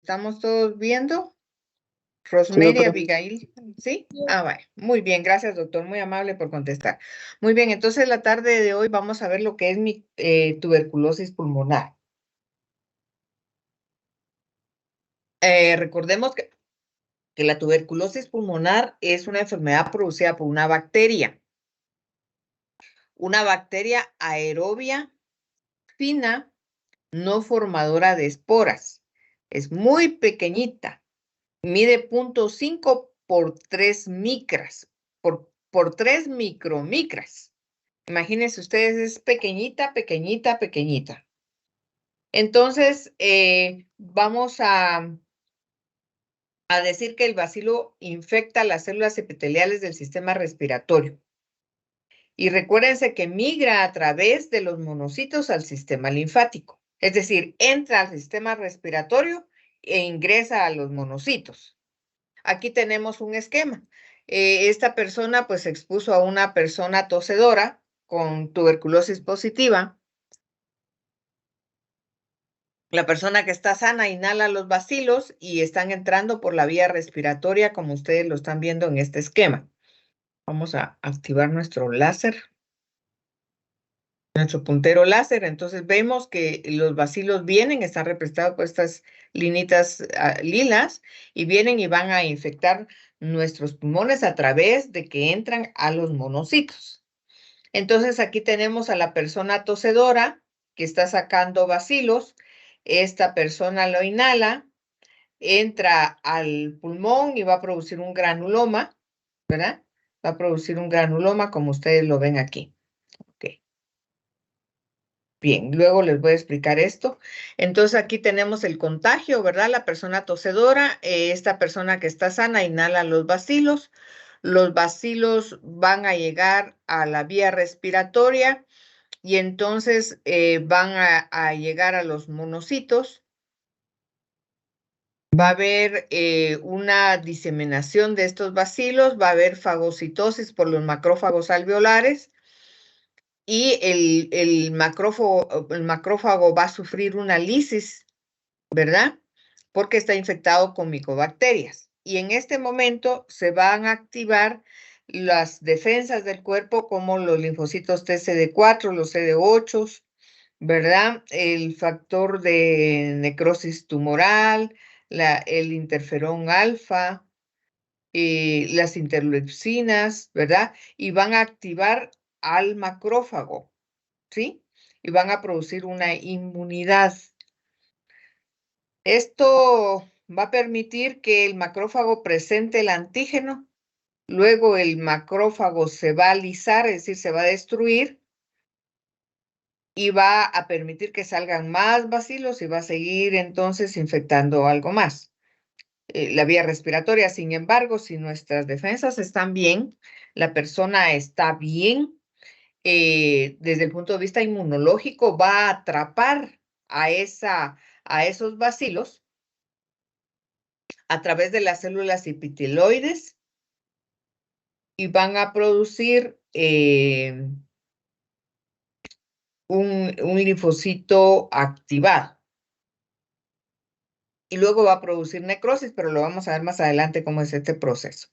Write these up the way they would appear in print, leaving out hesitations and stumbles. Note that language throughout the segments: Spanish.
¿Estamos todos viendo? Sí, Rosemary, doctora. Abigail, ¿sí? Vaya. Muy bien, gracias, doctor. Muy amable por contestar. Muy bien, entonces la tarde de hoy vamos a ver lo que es mi tuberculosis pulmonar. Recordemos que la tuberculosis pulmonar es una enfermedad producida por una bacteria aerobia fina, no formadora de esporas. Es muy pequeñita. Mide 0.5 por 3 micras, por 3 micromicras. Imagínense ustedes, es pequeñita, pequeñita, pequeñita. Entonces, vamos a decir que el bacilo infecta las células epiteliales del sistema respiratorio. Y recuérdense que migra a través de los monocitos al sistema linfático. Es decir, entra al sistema respiratorio e ingresa a los monocitos. Aquí tenemos un esquema. Esta persona pues se expuso a una persona tosedora con tuberculosis positiva. La persona que está sana inhala los bacilos y están entrando por la vía respiratoria como ustedes lo están viendo en este esquema. Vamos a activar nuestro láser. Nuestro puntero láser, entonces vemos que los bacilos vienen, están representados por estas linitas lilas y vienen y van a infectar nuestros pulmones a través de que entran a los monocitos. Entonces aquí tenemos a la persona tosedora que está sacando bacilos. Esta persona lo inhala, entra al pulmón y va a producir un granuloma, ¿verdad? Va a producir un granuloma como ustedes lo ven aquí. Bien, luego les voy a explicar esto. Entonces aquí tenemos el contagio, ¿verdad? La persona tosedora, esta persona que está sana inhala los bacilos van a llegar a la vía respiratoria y entonces van a llegar a los monocitos. Va a haber una diseminación de estos bacilos, va a haber fagocitosis por los macrófagos alveolares. Y el macrófago va a sufrir una lisis, ¿verdad? Porque está infectado con micobacterias. Y en este momento se van a activar las defensas del cuerpo como los linfocitos TCD4, los CD8, ¿verdad? El factor de necrosis tumoral, el interferón alfa, las interleucinas, ¿verdad? Y van a activar al macrófago, ¿sí? Y van a producir una inmunidad. Esto va a permitir que el macrófago presente el antígeno, luego el macrófago se va a alisar, es decir, se va a destruir y va a permitir que salgan más bacilos y va a seguir entonces infectando algo más. La vía respiratoria, sin embargo, si nuestras defensas están bien, la persona está bien, desde el punto de vista inmunológico, va a atrapar a esos bacilos a través de las células epiteloides y van a producir un linfocito activado. Y luego va a producir necrosis, pero lo vamos a ver más adelante cómo es este proceso.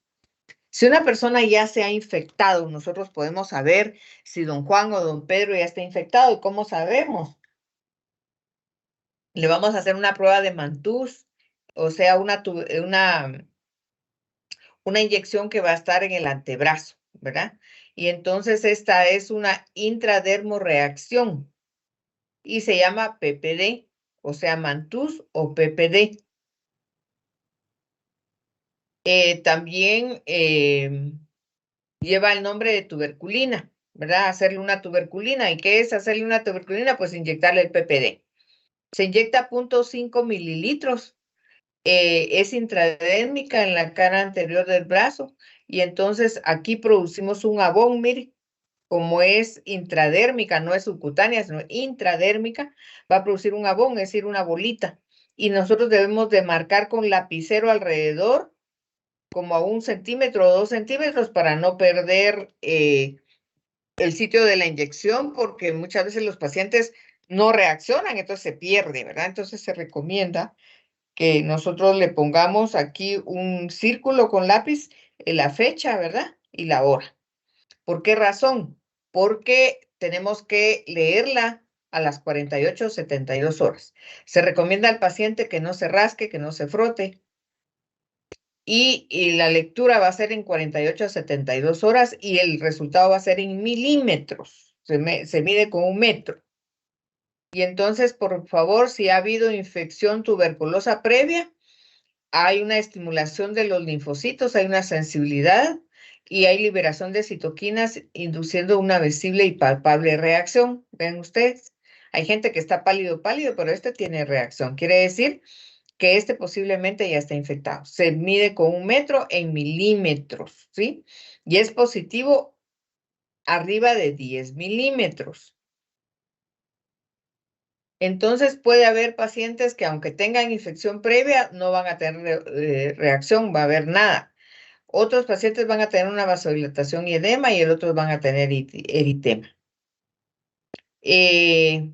Si una persona ya se ha infectado, nosotros podemos saber si don Juan o don Pedro ya está infectado. ¿Y cómo sabemos? Le vamos a hacer una prueba de Mantoux, o sea, una inyección que va a estar en el antebrazo, ¿verdad? Y entonces esta es una intradermoreacción y se llama PPD, o sea, Mantoux o PPD. También lleva el nombre de tuberculina, ¿verdad? Hacerle una tuberculina. ¿Y qué es hacerle una tuberculina? Pues inyectarle el PPD. Se inyecta 0.5 mililitros. Es intradérmica en la cara anterior del brazo y entonces aquí producimos un abón, mire, como es intradérmica, no es subcutánea, sino intradérmica, va a producir un abón, es decir, una bolita. Y nosotros debemos de marcar con lapicero alrededor, como a 1 centímetro o 2 centímetros, para no perder el sitio de la inyección, porque muchas veces los pacientes no reaccionan, entonces se pierde, ¿verdad? Entonces se recomienda que nosotros le pongamos aquí un círculo con lápiz, la fecha, ¿verdad? Y la hora. ¿Por qué razón? Porque tenemos que leerla a las 48 o 72 horas. Se recomienda al paciente que no se rasque, que no se frote. Y la lectura va a ser en 48 a 72 horas y el resultado va a ser en milímetros. Se mide con 1 metro. Y entonces, por favor, si ha habido infección tuberculosa previa, hay una estimulación de los linfocitos, hay una sensibilidad y hay liberación de citoquinas induciendo una visible y palpable reacción. Ven ustedes, hay gente que está pálido, pero este tiene reacción. Quiere decir que este posiblemente ya está infectado. Se mide con 1 metro en milímetros, ¿sí? Y es positivo arriba de 10 milímetros. Entonces puede haber pacientes que aunque tengan infección previa, no van a tener reacción, va a haber nada. Otros pacientes van a tener una vasodilatación y edema y el otro van a tener eritema. Y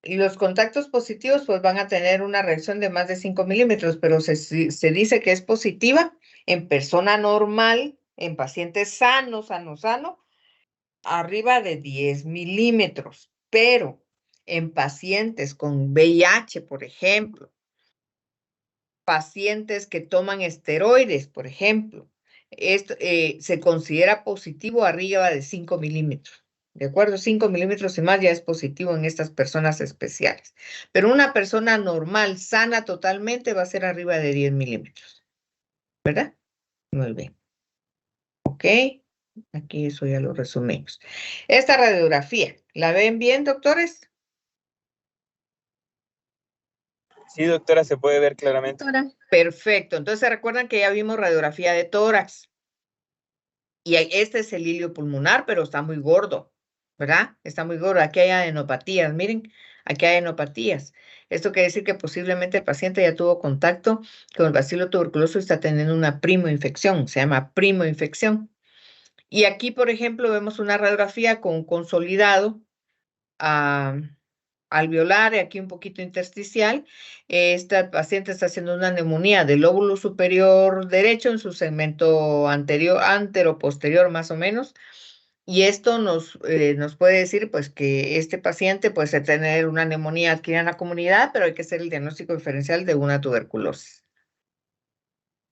los contactos positivos pues van a tener una reacción de más de 5 milímetros, pero se dice que es positiva en persona normal, en pacientes sanos, arriba de 10 milímetros, pero en pacientes con VIH, por ejemplo, pacientes que toman esteroides, por ejemplo, esto se considera positivo arriba de 5 milímetros. ¿De acuerdo? 5 milímetros y más ya es positivo en estas personas especiales. Pero una persona normal, sana totalmente, va a ser arriba de 10 milímetros. ¿Verdad? Muy bien. Ok. Aquí eso ya lo resumimos. Esta radiografía, ¿la ven bien, doctores? Sí, doctora, se puede ver claramente. Perfecto. Entonces, ¿se recuerdan que ya vimos radiografía de tórax? Y este es el ilio pulmonar, pero está muy gordo, ¿verdad? Está muy gordo. Aquí hay adenopatías, miren, aquí hay adenopatías. Esto quiere decir que posiblemente el paciente ya tuvo contacto con el bacilo tuberculoso y está teniendo una primoinfección, se llama primoinfección. Y aquí, por ejemplo, vemos una radiografía con un consolidado alveolar y aquí un poquito intersticial. Esta paciente está haciendo una neumonía del lóbulo superior derecho en su segmento anterior, antero-posterior más o menos. Y esto nos puede decir pues que este paciente puede tener una neumonía adquirida en la comunidad, pero hay que hacer el diagnóstico diferencial de una tuberculosis.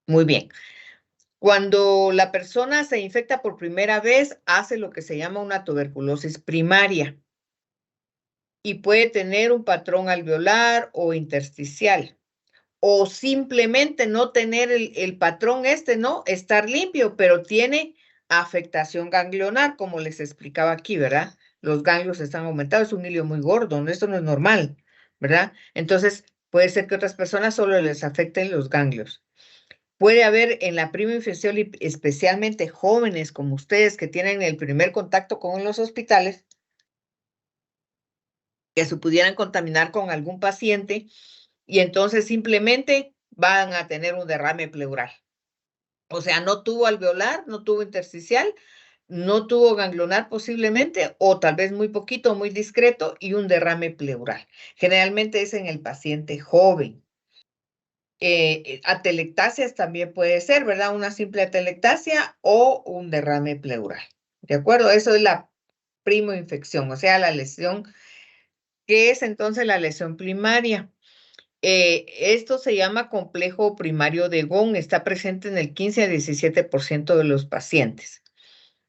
Muy bien. Cuando la persona se infecta por primera vez, hace lo que se llama una tuberculosis primaria y puede tener un patrón alveolar o intersticial, o simplemente no tener el patrón ¿no? Estar limpio, pero tiene afectación ganglionar, como les explicaba aquí, ¿verdad? Los ganglios están aumentados, es un hilio muy gordo, esto no es normal, ¿verdad? Entonces, puede ser que otras personas solo les afecten los ganglios. Puede haber en la primoinfección, especialmente jóvenes como ustedes que tienen el primer contacto con los hospitales, que se pudieran contaminar con algún paciente y entonces simplemente van a tener un derrame pleural. O sea, no tuvo alveolar, no tuvo intersticial, no tuvo ganglionar posiblemente, o tal vez muy poquito, muy discreto, y un derrame pleural. Generalmente es en el paciente joven. Atelectasias también puede ser, ¿verdad? Una simple atelectasia o un derrame pleural. ¿De acuerdo? Eso es la primoinfección, o sea, la lesión. ¿Qué es entonces la lesión primaria? Esto se llama complejo primario de Ghon, está presente en el 15 a 17% de los pacientes.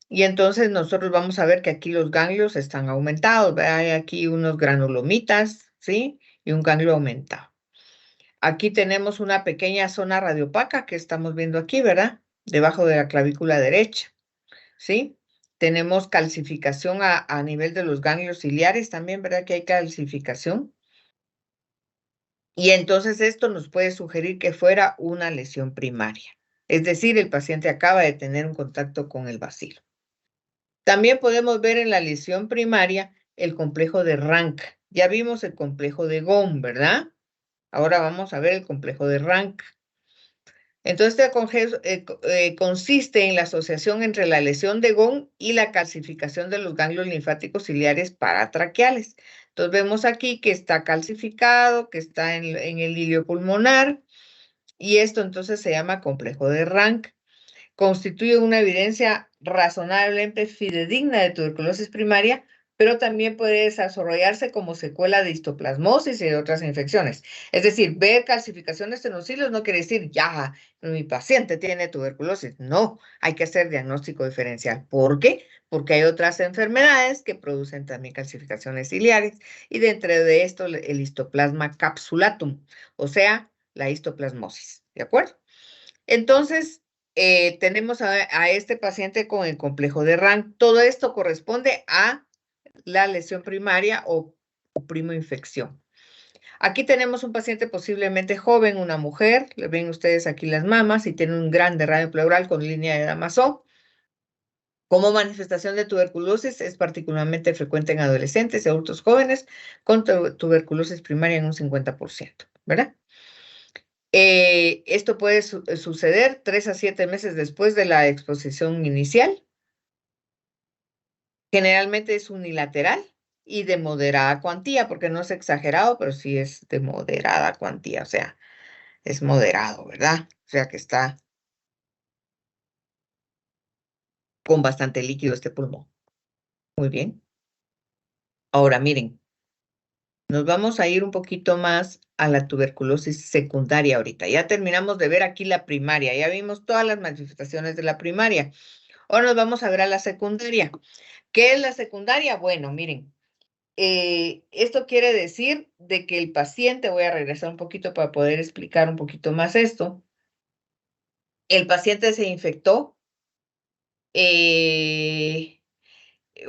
Y entonces nosotros vamos a ver que aquí los ganglios están aumentados, ¿verdad? Hay aquí unos granulomitas, ¿sí? Y un ganglio aumentado. Aquí tenemos una pequeña zona radiopaca que estamos viendo aquí, ¿verdad? Debajo de la clavícula derecha, ¿sí? Tenemos calcificación a nivel de los ganglios ciliares también, ¿verdad? Que hay calcificación. Y entonces esto nos puede sugerir que fuera una lesión primaria. Es decir, el paciente acaba de tener un contacto con el bacilo. También podemos ver en la lesión primaria el complejo de Rank. Ya vimos el complejo de Ghon, ¿verdad? Ahora vamos a ver el complejo de Rank. Entonces, consiste en la asociación entre la lesión de Ghon y la calcificación de los ganglios linfáticos ciliares paratraqueales. Entonces vemos aquí que está calcificado, que está en el hilio pulmonar, y esto entonces se llama complejo de Rank. Constituye una evidencia razonablemente fidedigna de tuberculosis primaria, pero también puede desarrollarse como secuela de histoplasmosis y de otras infecciones. Es decir, ver calcificaciones en los hilos no quiere decir, ya, mi paciente tiene tuberculosis. No, hay que hacer diagnóstico diferencial. ¿Por qué? Porque hay otras enfermedades que producen también calcificaciones ciliares, y dentro de esto el histoplasma capsulatum, o sea, la histoplasmosis. ¿De acuerdo? Entonces, tenemos a este paciente con el complejo de Rank. Todo esto corresponde a la lesión primaria o primoinfección. Aquí tenemos un paciente posiblemente joven, una mujer. Le ven ustedes aquí las mamas y tiene un gran derrame pleural con línea de Damasón. Como manifestación de tuberculosis es particularmente frecuente en adolescentes y adultos jóvenes con tuberculosis primaria en un 50%, ¿verdad? Esto puede suceder 3 a 7 meses después de la exposición inicial. Generalmente es unilateral y de moderada cuantía, porque no es exagerado, pero sí es de moderada cuantía, o sea, es moderado, ¿verdad? O sea que está con bastante líquido este pulmón. Muy bien. Ahora miren, nos vamos a ir un poquito más a la tuberculosis secundaria ahorita. Ya terminamos de ver aquí la primaria, ya vimos todas las manifestaciones de la primaria. Ahora nos vamos a ver a la secundaria. ¿Qué es la secundaria? Bueno, miren, esto quiere decir de que el paciente, voy a regresar un poquito para poder explicar un poquito más esto. El paciente se infectó,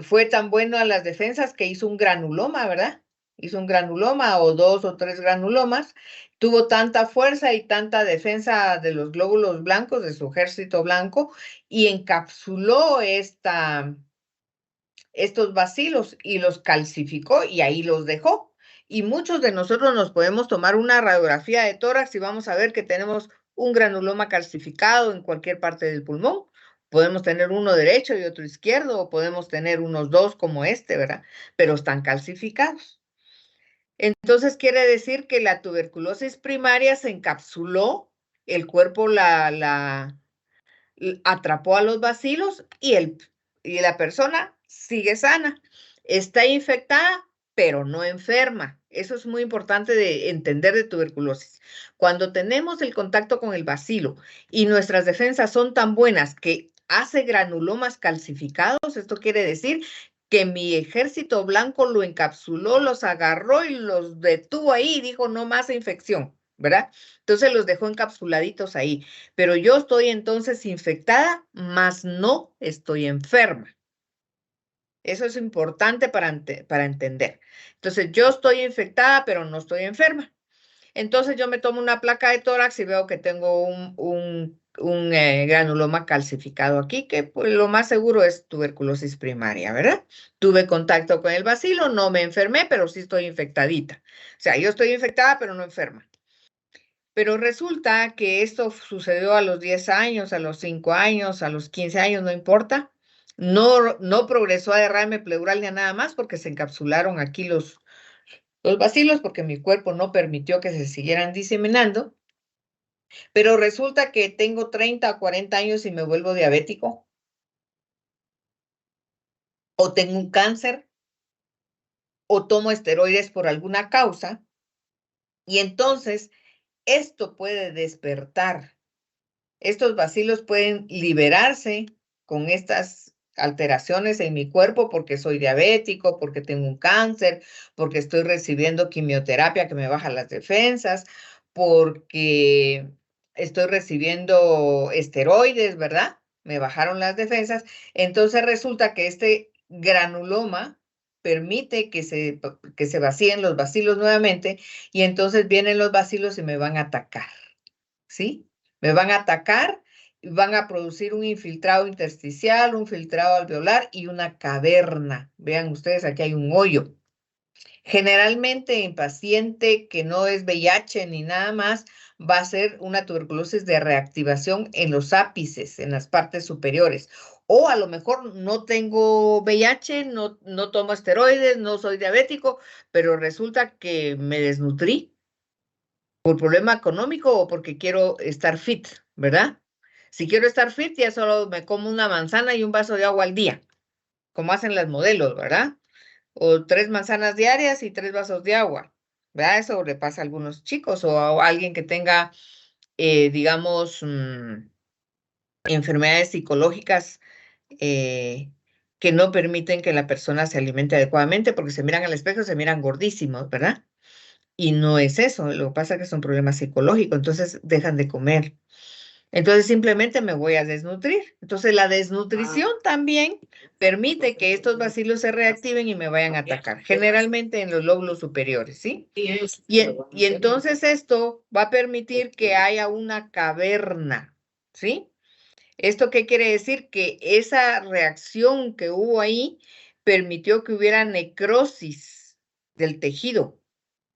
fue tan bueno a las defensas que hizo un granuloma, ¿verdad? Hizo un granuloma o 2 o 3 granulomas. Tuvo tanta fuerza y tanta defensa de los glóbulos blancos, de su ejército blanco, y encapsuló estos bacilos y los calcificó y ahí los dejó. Y muchos de nosotros nos podemos tomar una radiografía de tórax y vamos a ver que tenemos un granuloma calcificado en cualquier parte del pulmón. Podemos tener uno derecho y otro izquierdo, o podemos tener unos dos como este, ¿verdad? Pero están calcificados. Entonces quiere decir que la tuberculosis primaria se encapsuló, el cuerpo atrapó a los bacilos y la persona sigue sana. Está infectada, pero no enferma. Eso es muy importante de entender de tuberculosis. Cuando tenemos el contacto con el bacilo y nuestras defensas son tan buenas que hace granulomas calcificados, esto quiere decir que mi ejército blanco lo encapsuló, los agarró y los detuvo ahí y dijo no más infección, ¿verdad? Entonces los dejó encapsuladitos ahí. Pero yo estoy entonces infectada, mas no estoy enferma. Eso es importante para entender. Entonces, yo estoy infectada, pero no estoy enferma. Entonces, yo me tomo una placa de tórax y veo que tengo un granuloma calcificado aquí, que pues, lo más seguro es tuberculosis primaria, ¿verdad? Tuve contacto con el bacilo, no me enfermé, pero sí estoy infectadita. O sea, yo estoy infectada, pero no enferma. Pero resulta que esto sucedió a los 10 años, a los 5 años, a los 15 años, no importa. No progresó a derrame pleural ni a nada más porque se encapsularon aquí los bacilos porque mi cuerpo no permitió que se siguieran diseminando. Pero resulta que tengo 30 o 40 años y me vuelvo diabético. O tengo un cáncer. O tomo esteroides por alguna causa. Y entonces esto puede despertar. Estos bacilos pueden liberarse con estas alteraciones en mi cuerpo porque soy diabético, porque tengo un cáncer, porque estoy recibiendo quimioterapia que me baja las defensas, porque estoy recibiendo esteroides, ¿verdad? Me bajaron las defensas. Entonces resulta que este granuloma permite que se vacíen los bacilos nuevamente y entonces vienen los bacilos y me van a atacar, ¿sí? Me van a atacar, van a producir un infiltrado intersticial, un filtrado alveolar y una caverna. Vean ustedes, aquí hay un hoyo. Generalmente en paciente que no es VIH ni nada más, va a ser una tuberculosis de reactivación en los ápices, en las partes superiores, O a lo mejor no tengo VIH, no tomo esteroides, no soy diabético, pero resulta que me desnutrí por problema económico o porque quiero estar fit, ¿verdad? Si quiero estar fit, ya solo me como una manzana y un vaso de agua al día, como hacen las modelos, ¿verdad? O 3 manzanas diarias y 3 vasos de agua, ¿verdad? Eso le pasa a algunos chicos o a alguien que tenga, digamos, enfermedades psicológicas que no permiten que la persona se alimente adecuadamente porque se miran al espejo y se miran gordísimos, ¿verdad? Y no es eso, lo que pasa es que es un problema psicológico, entonces dejan de comer. Entonces simplemente me voy a desnutrir. Entonces la desnutrición también permite que estos bacilos se reactiven y me vayan a atacar, generalmente en los lóbulos superiores, ¿sí? Y entonces esto va a permitir que haya una caverna, ¿sí? ¿Esto qué quiere decir? Que esa reacción que hubo ahí permitió que hubiera necrosis del tejido,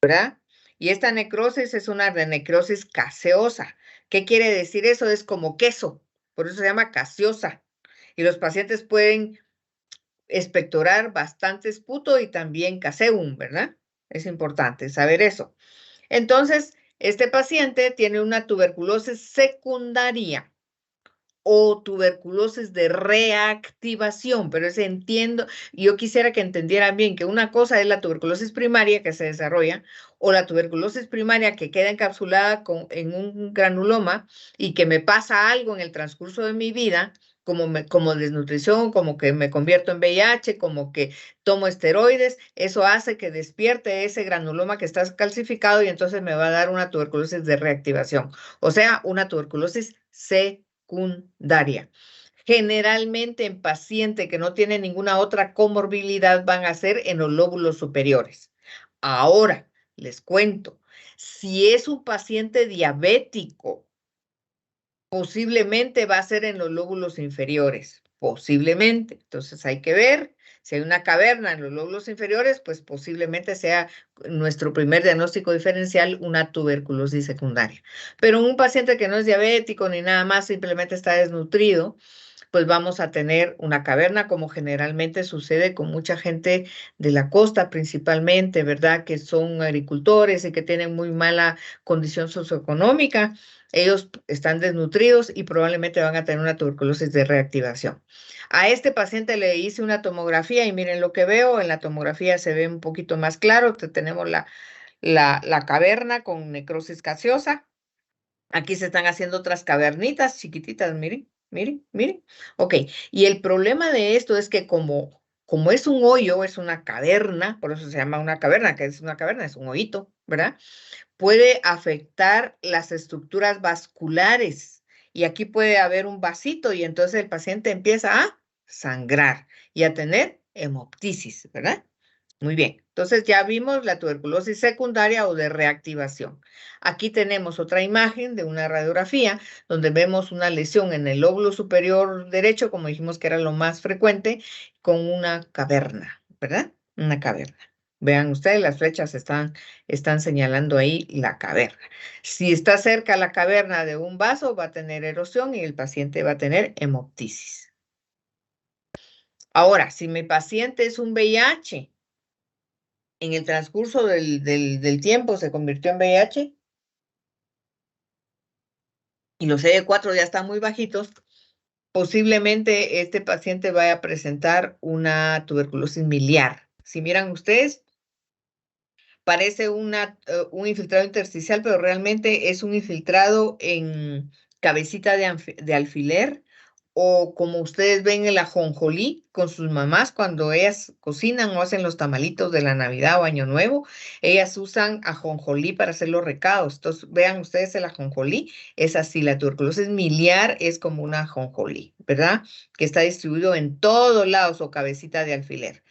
¿verdad? Y esta necrosis es una necrosis caseosa. ¿Qué quiere decir eso? Es como queso, por eso se llama caseosa. Y los pacientes pueden expectorar bastante esputo y también caseum, ¿verdad? Es importante saber eso. Entonces, este paciente tiene una tuberculosis secundaria o tuberculosis de reactivación, pero ese entiendo, yo quisiera que entendieran bien que una cosa es la tuberculosis primaria que se desarrolla o la tuberculosis primaria que queda encapsulada en un granuloma y que me pasa algo en el transcurso de mi vida, como desnutrición, como que me convierto en VIH, como que tomo esteroides, eso hace que despierte ese granuloma que está calcificado y entonces me va a dar una tuberculosis de reactivación, o sea, una tuberculosis secundaria. Generalmente en paciente que no tiene ninguna otra comorbilidad van a ser en los lóbulos superiores. Ahora, les cuento, si es un paciente diabético, posiblemente va a ser en los lóbulos inferiores, posiblemente. Entonces hay que ver si hay una caverna en los lóbulos inferiores, pues posiblemente sea nuestro primer diagnóstico diferencial una tuberculosis secundaria. Pero un paciente que no es diabético ni nada más, simplemente está desnutrido, pues vamos a tener una caverna, como generalmente sucede con mucha gente de la costa principalmente, ¿verdad? Que son agricultores y que tienen muy mala condición socioeconómica. Ellos están desnutridos y probablemente van a tener una tuberculosis de reactivación. A este paciente le hice una tomografía y miren lo que veo. En la tomografía se ve un poquito más claro. Tenemos la caverna con necrosis caseosa. Aquí se están haciendo otras cavernitas chiquititas, miren, miren, miren. Ok, y el problema de esto es que como es un hoyo, es una caverna, por eso se llama una caverna, que es una caverna, es un hoyito, ¿verdad? Puede afectar las estructuras vasculares y aquí puede haber un vasito y entonces el paciente empieza a sangrar y a tener hemoptisis, ¿verdad? Muy bien, entonces ya vimos la tuberculosis secundaria o de reactivación. Aquí tenemos otra imagen de una radiografía donde vemos una lesión en el lóbulo superior derecho, como dijimos que era lo más frecuente, con una caverna, ¿verdad? Una caverna. Vean ustedes, las flechas están señalando ahí la caverna. Si está cerca la caverna de un vaso, va a tener erosión y el paciente va a tener hemoptisis. Ahora, si mi paciente es un VIH, en el transcurso del tiempo se convirtió en VIH y los CD4 ya están muy bajitos, posiblemente este paciente vaya a presentar una tuberculosis miliar. Si miran ustedes, parece un infiltrado intersticial, pero realmente es un infiltrado en cabecita de alfiler o como ustedes ven el ajonjolí con sus mamás cuando ellas cocinan o hacen los tamalitos de la Navidad o Año Nuevo, ellas usan ajonjolí para hacer los recados. Entonces, vean ustedes el ajonjolí, es así, la tuberculosis miliar es como una ajonjolí, ¿verdad? Que está distribuido en todos lados o cabecita de alfiler.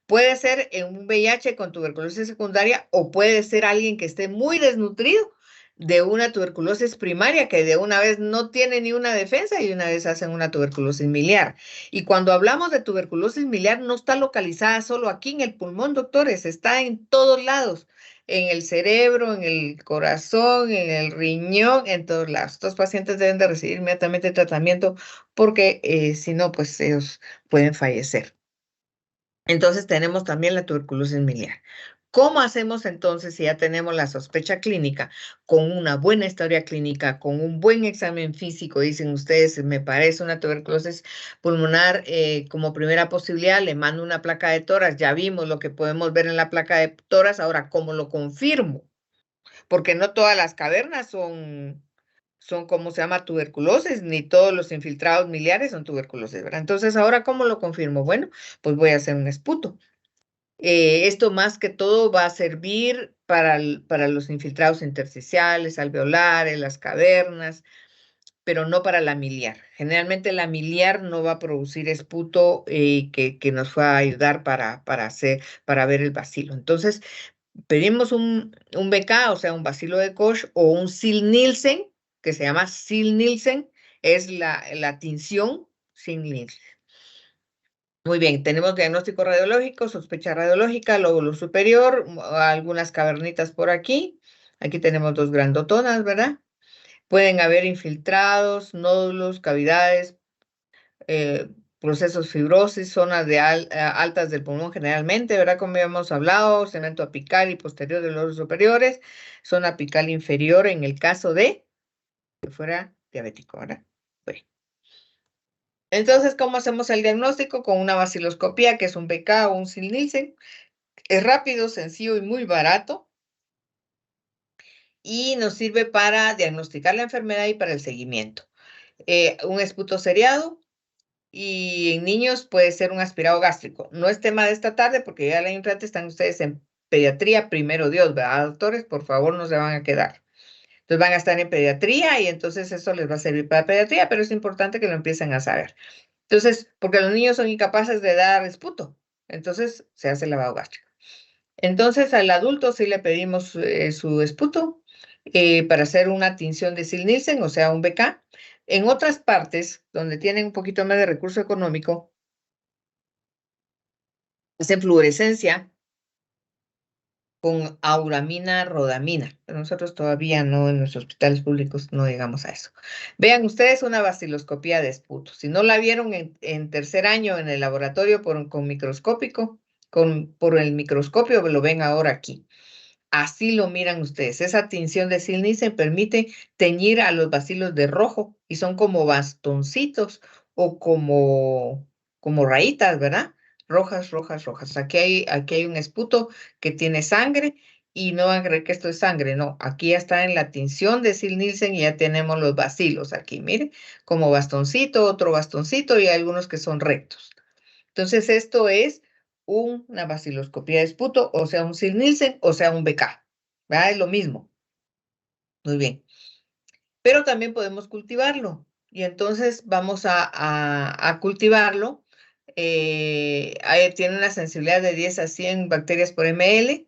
Puede ser en un VIH con tuberculosis secundaria o puede ser alguien que esté muy desnutrido de una tuberculosis primaria que de una vez no tiene ni una defensa y una vez hacen una tuberculosis miliar. Y cuando hablamos de tuberculosis miliar no está localizada solo aquí en el pulmón, doctores, está en todos lados. en el cerebro, en el corazón, en el riñón, en todos lados. Estos pacientes deben de recibir inmediatamente tratamiento porque si no, pues ellos pueden fallecer. Entonces tenemos también la tuberculosis miliar. ¿Cómo hacemos entonces si ya tenemos la sospecha clínica, con una buena historia clínica, con un buen examen físico? Dicen ustedes, me parece una tuberculosis pulmonar como primera posibilidad, le mando una placa de tórax, ya vimos lo que podemos ver en la placa de tórax, ahora, ¿cómo lo confirmo? Porque no todas las cavernas son como se llama tuberculosis, ni todos los infiltrados miliares son tuberculosis, ¿verdad? Entonces, ahora, ¿cómo lo confirmo? Bueno, pues voy a hacer un esputo. Esto más que todo va a servir para los infiltrados intersticiales, alveolares, las cavernas, pero no para la miliar. Generalmente la miliar no va a producir esputo que nos va a ayudar para ver el bacilo. Entonces, pedimos un BK, o sea, un bacilo de Koch o un Sil-Nielsen, que se llama Sil-Nielsen, es la tinción Sil-Nielsen. Muy bien, tenemos diagnóstico radiológico, sospecha radiológica, lóbulo superior, algunas cavernitas por aquí. Aquí tenemos dos grandotonas, ¿verdad? Pueden haber infiltrados, nódulos, cavidades, procesos fibrosis, zonas altas del pulmón generalmente, ¿verdad? Como ya hemos hablado, cemento apical y posterior de los lóbulos superiores, zona apical inferior en el caso de que fuera diabético, ¿verdad? Bueno. Entonces, ¿cómo hacemos el diagnóstico? Con una vaciloscopía, que es un BK o un Sil-Nielsen. Es rápido, sencillo y muy barato. Y nos sirve para diagnosticar la enfermedad y para el seguimiento. Un esputo seriado y en niños puede ser un aspirado gástrico. No es tema de esta tarde porque ya la intrante están ustedes en pediatría, primero Dios, ¿verdad, doctores? Por favor, no se van a quedar. Entonces van a estar en pediatría y entonces eso les va a servir para pediatría, pero es importante que lo empiecen a saber. Entonces, porque los niños son incapaces de dar esputo, entonces se hace el lavado gástrico. Entonces al adulto sí le pedimos su esputo para hacer una tinción de Sil-Nielsen, o sea, un BK. En otras partes, donde tienen un poquito más de recurso económico, hacen fluorescencia con auramina, rodamina. Pero nosotros todavía no, en nuestros hospitales públicos no llegamos a eso. Vean ustedes una vaciloscopía de esputo. Si no la vieron en tercer año en el laboratorio por el microscopio, lo ven ahora aquí. Así lo miran ustedes. Esa tinción de Sil-Nielsen permite teñir a los bacilos de rojo y son como bastoncitos o como rayitas, ¿verdad? Rojas, rojas, rojas. Aquí hay un esputo que tiene sangre y no van a creer que esto es sangre, no. Aquí ya está en la tinción de Sil-Nielsen y ya tenemos los bacilos aquí, miren, como bastoncito, otro bastoncito y algunos que son rectos. Entonces, esto es una vaciloscopía de esputo, o sea, un Sil-Nielsen, o sea, un BK. ¿Verdad? Es lo mismo. Muy bien. Pero también podemos cultivarlo. Y entonces vamos a cultivarlo. Tiene una sensibilidad de 10 a 100 bacterias por ml.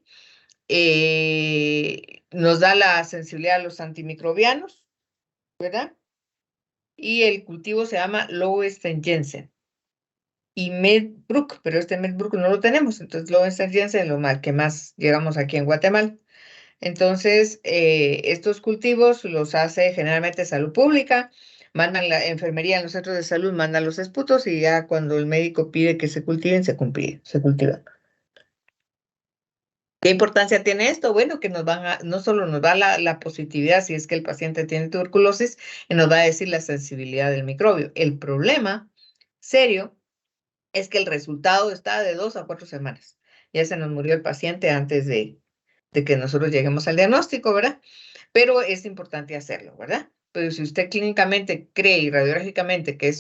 Nos da la sensibilidad a los antimicrobianos, ¿verdad? Y el cultivo se llama Lowenstein-Jensen. Y Medbrook, pero este Medbrook no lo tenemos, entonces Lowenstein-Jensen es lo que más llegamos aquí en Guatemala. Entonces, estos cultivos los hace generalmente Salud Pública, mandan la enfermería en los centros de salud, mandan los esputos y ya cuando el médico pide que se cultiven, se cultivan. ¿Qué importancia tiene esto? Bueno, que no solo nos da la positividad si es que el paciente tiene tuberculosis, y nos va a decir la sensibilidad del microbio. El problema serio es que el resultado está de 2 a 4 semanas. Ya se nos murió el paciente antes de que nosotros lleguemos al diagnóstico, ¿verdad? Pero es importante hacerlo, ¿verdad? Pero si usted clínicamente cree y radiológicamente que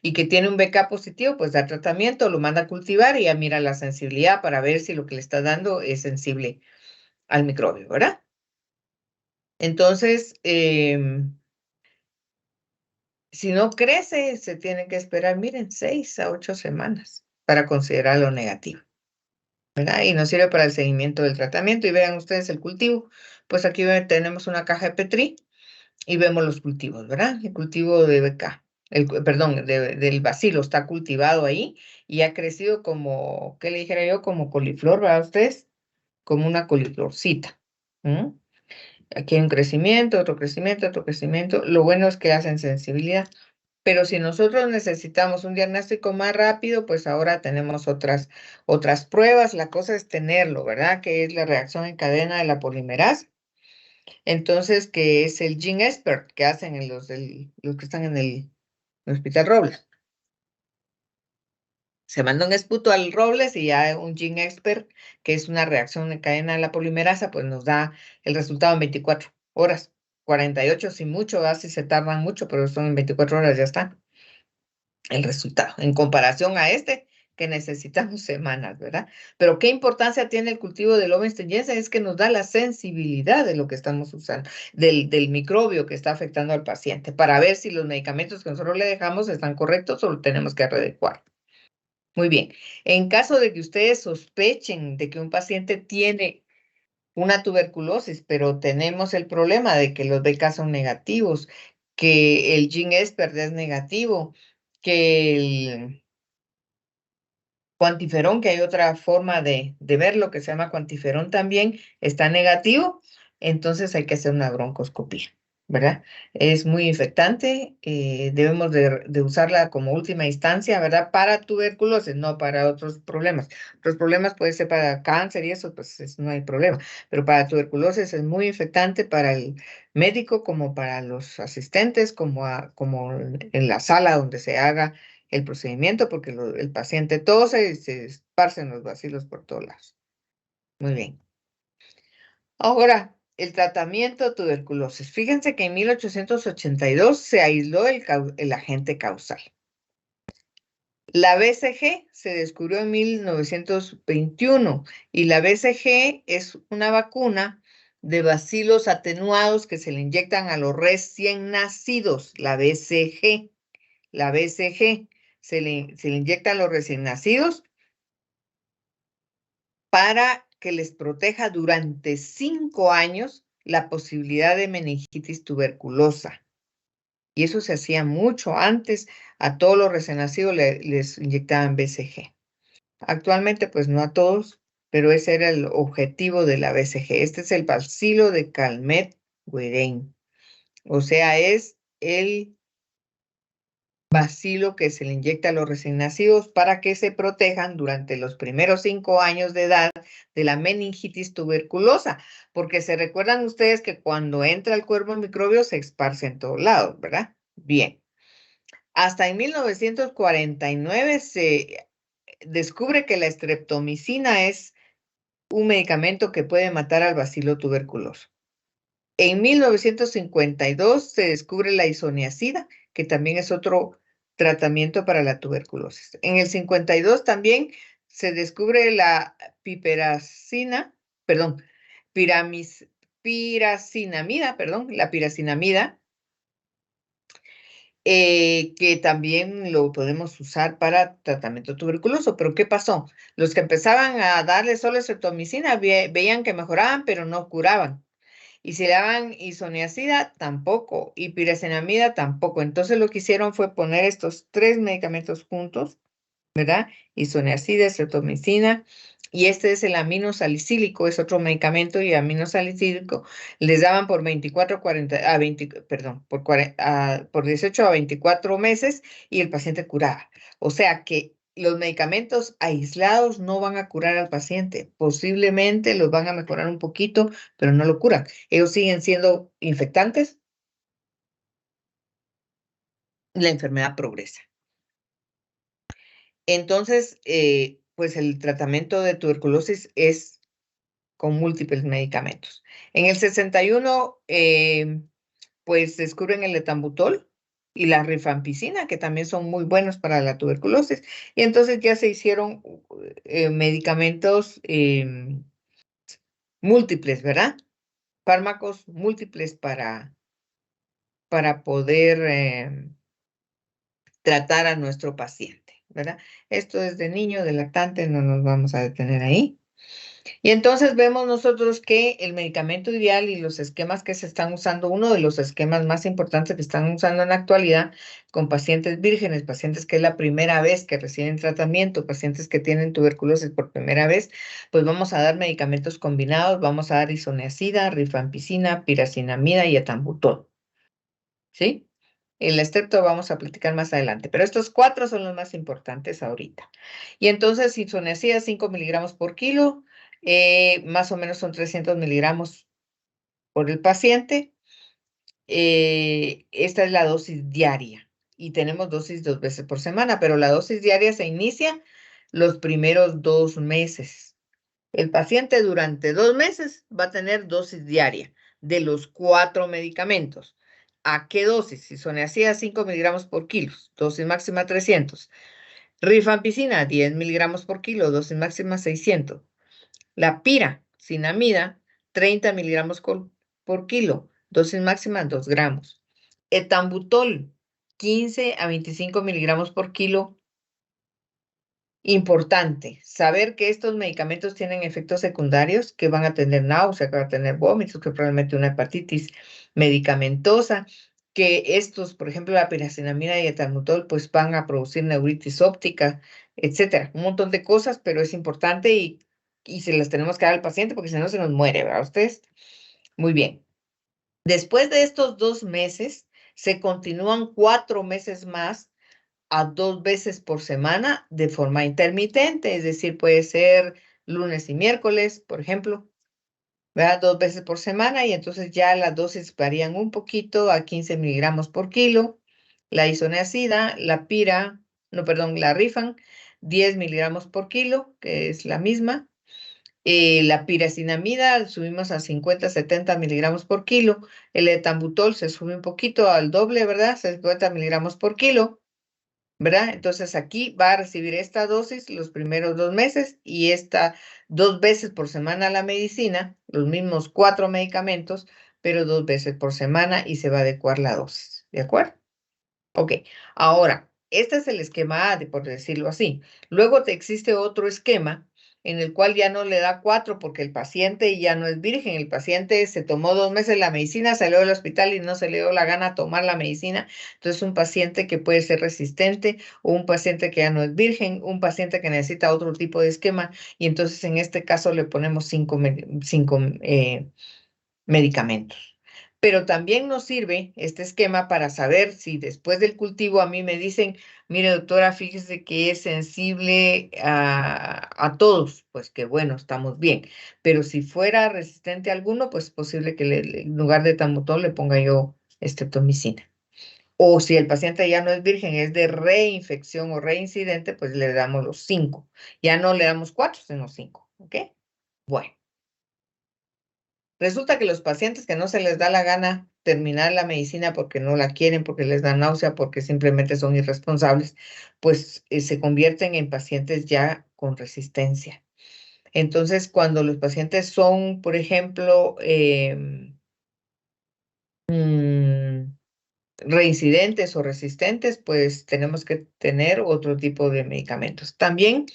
y que tiene un BK positivo, pues da tratamiento, lo manda a cultivar y ya mira la sensibilidad para ver si lo que le está dando es sensible al microbio, ¿verdad? Entonces, si no crece, se tiene que esperar, miren, 6 a 8 semanas para considerarlo negativo, ¿verdad? Y nos sirve para el seguimiento del tratamiento. Y vean ustedes el cultivo. Pues aquí tenemos una caja de Petri y vemos los cultivos, ¿verdad? El cultivo de BK, perdón, del bacilo está cultivado ahí y ha crecido como, ¿qué le dijera yo? Como coliflor, ¿verdad ustedes? como una coliflorcita. ¿Mm? Aquí hay un crecimiento, otro crecimiento, otro crecimiento. Lo bueno es que hacen sensibilidad. Pero si nosotros necesitamos un diagnóstico más rápido, pues ahora tenemos otras pruebas. La cosa es tenerlo, ¿verdad? Que es la reacción en cadena de la polimerasa. Entonces, que es el Gene Expert que hacen en los que están en el Hospital Robles. Se manda un esputo al Robles y ya un Gene Expert, que es una reacción en cadena de la polimerasa, pues nos da el resultado en 24 horas. 48 sin mucho, así se tardan mucho, pero son en 24 horas ya está el resultado, en comparación a este que necesitamos semanas, ¿verdad? Pero qué importancia tiene el cultivo del Lowenstein Jensen es que nos da la sensibilidad de lo que estamos usando, del microbio que está afectando al paciente, para ver si los medicamentos que nosotros le dejamos están correctos o tenemos que readecuar. Muy bien. En caso de que ustedes sospechen de que un paciente tiene una tuberculosis, pero tenemos el problema de que los BK son negativos, que el Gene Expert es negativo, que el cuantiferón, que hay otra forma de verlo que se llama cuantiferón también, está negativo, entonces hay que hacer una broncoscopía, ¿verdad? Es muy infectante, debemos de usarla como última instancia, ¿verdad? Para tuberculosis, no para otros problemas. Otros problemas puede ser para cáncer y eso, pues no hay problema, pero para tuberculosis es muy infectante para el médico como para los asistentes, como en la sala donde se haga el procedimiento porque el paciente tose y se esparcen los bacilos por todos lados. Muy bien. Ahora, el tratamiento de tuberculosis. Fíjense que en 1882 se aisló el agente causal. La BCG se descubrió en 1921 y la BCG es una vacuna de bacilos atenuados que se le inyectan a los recién nacidos. La BCG se le inyecta a los recién nacidos para que les proteja durante 5 años la posibilidad de meningitis tuberculosa. Y eso se hacía mucho antes, a todos los recién nacidos les inyectaban BCG. Actualmente, pues no a todos, pero ese era el objetivo de la BCG. Este es el bacilo de Calmette-Guerin. O sea, es el bacilo que se le inyecta a los recién nacidos para que se protejan durante los primeros 5 años de edad de la meningitis tuberculosa, porque se recuerdan ustedes que cuando entra al cuerpo el microbio se esparce en todos lados, ¿verdad? Bien. Hasta en 1949 se descubre que la streptomicina es un medicamento que puede matar al bacilo tuberculoso. En 1952 se descubre la isoniazida, que también es otro tratamiento para la tuberculosis. En el 52 también se descubre la piracinamida, que también lo podemos usar para tratamiento tuberculoso. Pero ¿qué pasó? Los que empezaban a darle solo estreptomicina veían que mejoraban, pero no curaban. Y si le daban isoniazida, tampoco. Y piracinamida, tampoco. Entonces lo que hicieron fue poner estos 3 medicamentos juntos, ¿verdad? Isoniazida, estreptomicina. Y este es el aminosalicílico, es otro medicamento y aminosalicílico les daban por 24, 40, a 20, perdón, por 18 a 24 meses y el paciente curaba. O sea que los medicamentos aislados no van a curar al paciente. Posiblemente los van a mejorar un poquito, pero no lo curan. Ellos siguen siendo infectantes. La enfermedad progresa. Entonces, pues el tratamiento de tuberculosis es con múltiples medicamentos. En el 61, pues descubren el etambutol y la rifampicina, que también son muy buenos para la tuberculosis. Y entonces ya se hicieron medicamentos múltiples, ¿verdad? Fármacos múltiples para poder tratar a nuestro paciente, ¿verdad? Esto es de niño, de lactante, no nos vamos a detener ahí. Y entonces vemos nosotros que el medicamento ideal y los esquemas que se están usando, uno de los esquemas más importantes que están usando en la actualidad con pacientes vírgenes, pacientes que es la primera vez que reciben tratamiento, pacientes que tienen tuberculosis por primera vez, pues vamos a dar medicamentos combinados, vamos a dar isoniazida, rifampicina, piracinamida y etambutol. ¿Sí? El estrepto vamos a platicar más adelante, pero estos 4 son los más importantes ahorita. Y entonces, isoniazida 5 miligramos por kilo, más o menos son 300 miligramos por el paciente. Esta es la dosis diaria y tenemos dosis 2 veces por semana, pero la dosis diaria se inicia los primeros 2 meses. El paciente durante 2 meses va a tener dosis diaria de los 4 medicamentos. ¿A qué dosis? Isoniazida 5 miligramos por kilo, dosis máxima 300. Rifampicina 10 miligramos por kilo, dosis máxima 600. La piracinamida 30 miligramos por kilo, dosis máxima 2 gramos. Etambutol 15 a 25 miligramos por kilo. Importante saber que estos medicamentos tienen efectos secundarios, que van a tener náusea, que van a tener vómitos, que probablemente una hepatitis medicamentosa, que estos, por ejemplo, la piracinamida y etambutol, pues van a producir neuritis óptica, etcétera. Un montón de cosas, pero es importante y se las tenemos que dar al paciente porque si no se nos muere, ¿verdad ustedes? Muy bien. Después de estos 2 meses, se continúan 4 meses más a 2 veces por semana de forma intermitente, es decir, puede ser lunes y miércoles, por ejemplo, ¿verdad? 2 veces por semana y entonces ya las dosis varían un poquito a 15 miligramos por kilo. La isoniazida, la Rifan, 10 miligramos por kilo, que es la misma. La piracinamida subimos a 50, 70 miligramos por kilo. El etambutol se sube un poquito al doble, ¿verdad? 50 miligramos por kilo. ¿Verdad? Entonces aquí va a recibir esta dosis los primeros 2 meses y esta 2 veces por semana la medicina, los mismos 4 medicamentos, pero 2 veces por semana y se va a adecuar la dosis. ¿De acuerdo? Ok, ahora, este es el esquema A, por decirlo así. Luego te existe otro esquema en el cual ya no le da 4 porque el paciente ya no es virgen. El paciente se tomó 2 meses la medicina, salió del hospital y no se le dio la gana tomar la medicina. Entonces, un paciente que puede ser resistente o un paciente que ya no es virgen, un paciente que necesita otro tipo de esquema. Y entonces, en este caso, le ponemos 5 medicamentos. Pero también nos sirve este esquema para saber si después del cultivo a mí me dicen, mire doctora, fíjese que es sensible a todos, pues que bueno, estamos bien. Pero si fuera resistente a alguno, pues es posible que en lugar de tambutol le ponga yo streptomicina. O si el paciente ya no es virgen, es de reinfección o reincidente, pues le damos los 5. Ya no le damos 4, sino 5. ¿Ok? Bueno. Resulta que los pacientes que no se les da la gana terminar la medicina porque no la quieren, porque les da náusea, porque simplemente son irresponsables, pues se convierten en pacientes ya con resistencia. Entonces, cuando los pacientes son, por ejemplo, reincidentes o resistentes, pues tenemos que tener otro tipo de medicamentos. También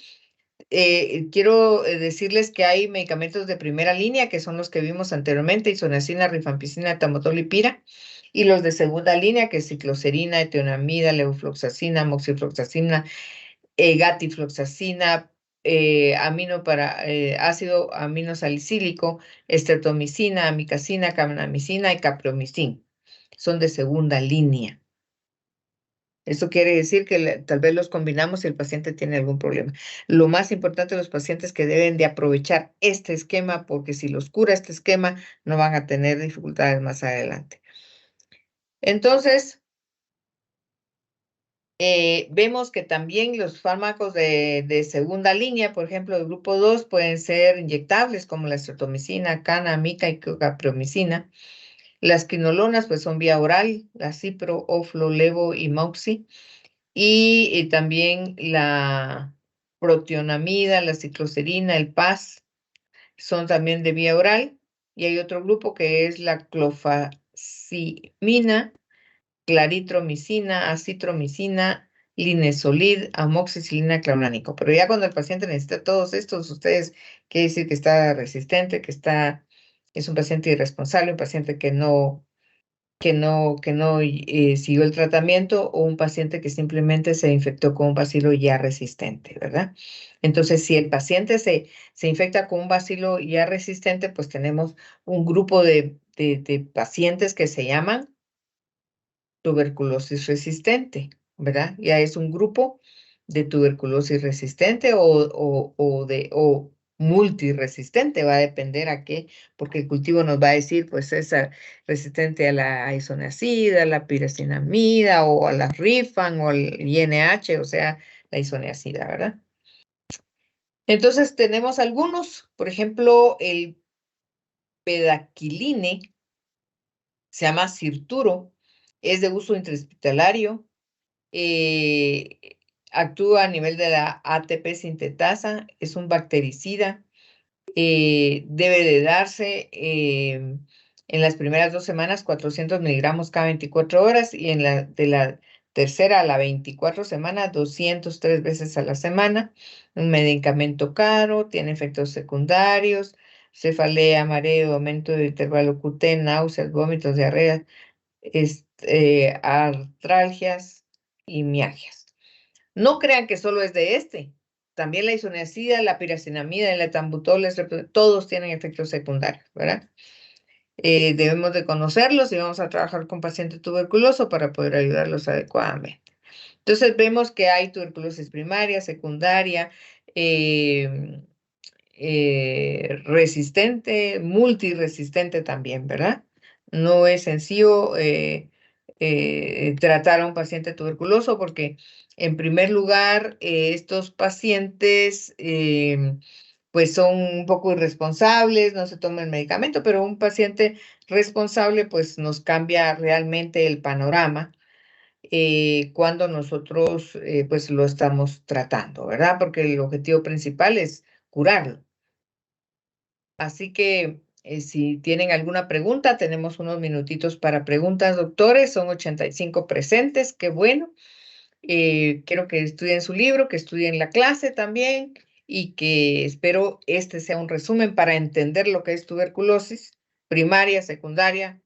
quiero decirles que hay medicamentos de primera línea, que son los que vimos anteriormente, isoniazida, rifampicina, etambutol y pira, y los de segunda línea, que es cicloserina, eteonamida, levofloxacina, moxifloxacina, gatifloxacina, ácido aminosalicílico, estreptomicina, amicacina, carbamazepina y capromicin. Son de segunda línea. Eso quiere decir que tal vez los combinamos si el paciente tiene algún problema. Lo más importante de los pacientes que deben de aprovechar este esquema, porque si los cura este esquema, no van a tener dificultades más adelante. Entonces, vemos que también los fármacos de segunda línea, por ejemplo, del grupo 2, pueden ser inyectables, como la estreptomicina, cana, mica y capromicina. Las quinolonas, pues son vía oral, la cipro, oflo, levo y moxi. Y también la protionamida, la cicloserina, el PAS, son también de vía oral. Y hay otro grupo que es la clofazimina, claritromicina, acitromicina linezolid, amoxicilina, clonazepam. Pero ya cuando el paciente necesita todos estos, ustedes quiere decir que está resistente, es un paciente irresponsable, un paciente que no siguió el tratamiento, o un paciente que simplemente se infectó con un bacilo ya resistente, ¿verdad? Entonces, si el paciente se infecta con un bacilo ya resistente, pues tenemos un grupo de pacientes que se llaman tuberculosis resistente, ¿verdad? Ya es un grupo de tuberculosis resistente o multiresistente, va a depender a qué, porque el cultivo nos va a decir, pues es resistente a la isoniazida, a la piracinamida, o a la Rifan, o al INH, o sea, la isoniazida, ¿verdad? Entonces tenemos algunos, por ejemplo, el pedaquiline, se llama Sirturo, es de uso intrahospitalario, actúa a nivel de la ATP sintetasa, es un bactericida, debe de darse en las primeras 2 semanas 400 miligramos cada 24 horas, y de la tercera a la 24 semana 203 veces a la semana. Un medicamento caro, tiene efectos secundarios, cefalea, mareo, aumento del intervalo QT, náuseas, vómitos, diarrea, artralgias y mialgias. No crean que solo es de este. También la isoniazida, la piracinamida, el etambutol, todos tienen efectos secundarios, ¿verdad? Debemos de conocerlos y vamos a trabajar con paciente tuberculoso para poder ayudarlos adecuadamente. Entonces vemos que hay tuberculosis primaria, secundaria, resistente, multiresistente también, ¿verdad? No es sencillo tratar a un paciente tuberculoso porque, en primer lugar, estos pacientes pues son un poco irresponsables, no se toman el medicamento, pero un paciente responsable pues nos cambia realmente el panorama cuando nosotros pues lo estamos tratando, ¿verdad? Porque el objetivo principal es curarlo. Así que si tienen alguna pregunta, tenemos unos minutitos para preguntas, doctores. Son 85 presentes, qué bueno. Quiero que estudien su libro, que estudien la clase también, y que espero este sea un resumen para entender lo que es tuberculosis primaria, secundaria,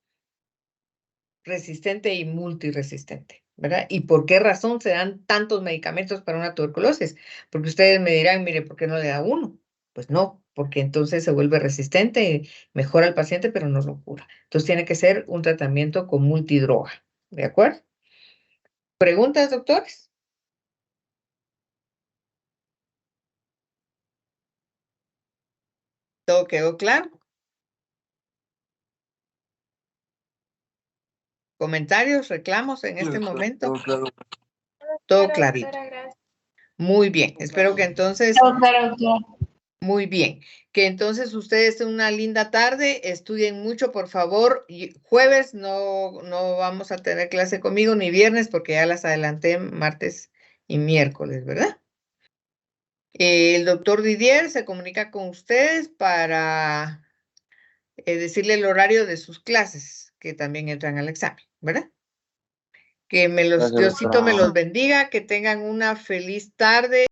resistente y multiresistente, ¿verdad? ¿Y por qué razón se dan tantos medicamentos para una tuberculosis? Porque ustedes me dirán, mire, ¿por qué no le da uno? Pues no, porque entonces se vuelve resistente, mejora al paciente, pero no lo cura. Entonces tiene que ser un tratamiento con multidroga, ¿de acuerdo? ¿Preguntas, doctores? ¿Todo quedó claro? ¿Comentarios, reclamos en este momento? Todo claro. Todo clarito. Muy bien, espero que entonces... Muy bien, que entonces ustedes tengan una linda tarde, estudien mucho, por favor. Y jueves no vamos a tener clase conmigo, ni viernes, porque ya las adelanté martes y miércoles, ¿verdad? El doctor Didier se comunica con ustedes para decirle el horario de sus clases, que también entran al examen, ¿verdad? Que Diosito me los bendiga, que tengan una feliz tarde.